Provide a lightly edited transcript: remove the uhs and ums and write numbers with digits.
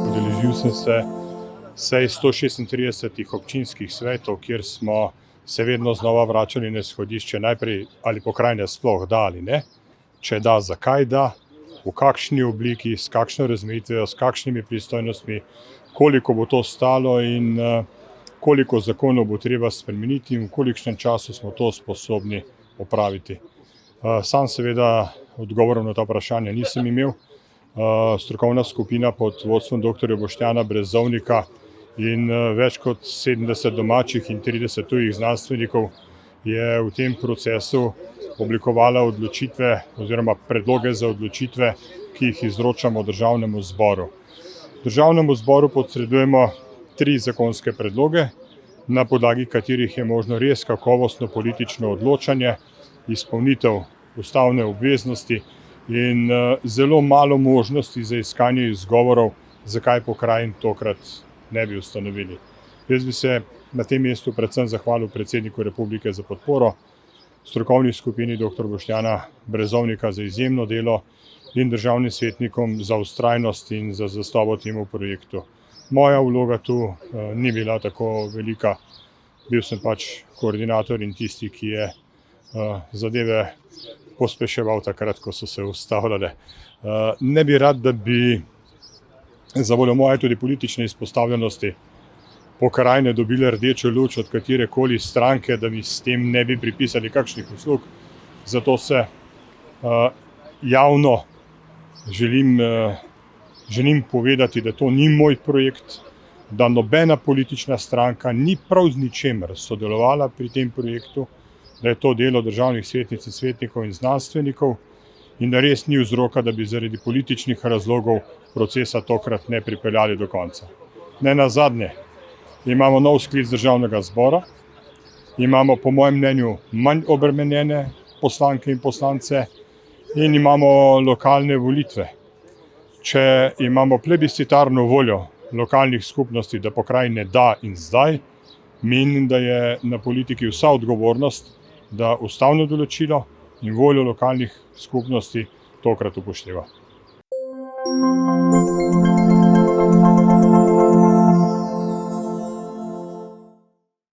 Udeležil sem se sej 136 občinskih svetov, kjer smo se vedno znova vračali na izhodišče najprej, ali pokrajina sploh da ali ne, če da, zakaj da, v kakšni obliki, s kakšno razmejitvijo, s kakšnimi pristojnostmi, koliko bo to stalo in koliko zakonov bo treba spremeniti in v kolikšnem času smo to sposobni opraviti. Sam seveda odgovorov na ta vprašanja nisem imel. Strokovna skupina pod vodstvom dr. Boštjana Brezovnika in več kot 70 domačih in 30 tujih znanstvenikov je v tem procesu oblikovala odločitve oziroma predloge za odločitve, ki jih izročamo Državnemu zboru. Državnemu zboru posredujemo 3 zakonske predloge, na podlagi katerih je možno res kakovostno politično odločanje, izpolnitev ustavne obveznosti in zelo malo možnosti za iskanje izgovorov, zakaj pokrajin tokrat ne bi ustanovili. Jaz bi se na tem mestu predvsem zahvalil predsedniku Republike za podporo, strokovni skupini dr. Boštjana Brezovnika za izjemno delo in državnim svetnikom za vztrajnost in za zvestobo temu projektu. Moja vloga tu ni bila tako velika, bil sem pač koordinator in tisti, ki je zadeve pospeševal takrat, ko so se ustavljale. Ne bi rad, da bi zavoljo moje tudi politične izpostavljenosti pokrajine dobile rdečo luč od katerekoli stranke, da mi s tem ne bi pripisali kakšnih uslug. Zato se javno želim povedati, da to ni moj projekt, da nobena politična stranka ni prav z ničemer sodelovala pri tem projektu, da je to delo državnih svetnic in svetnikov in znanstvenikov in da res ni vzroka, da bi zaradi političnih razlogov procesa tokrat ne pripeljali do konca. Nenazadnje imamo nov sklic Državnega zbora, imamo po mojem mnenju manj obremenjene poslanke in poslance in imamo lokalne volitve. Če imamo plebiscitarno voljo lokalnih skupnosti, da pokrajine da in zdaj, menim, da je na politiki vsa odgovornost, da ustavno določilo in voljo lokalnih skupnosti tokrat upošteva.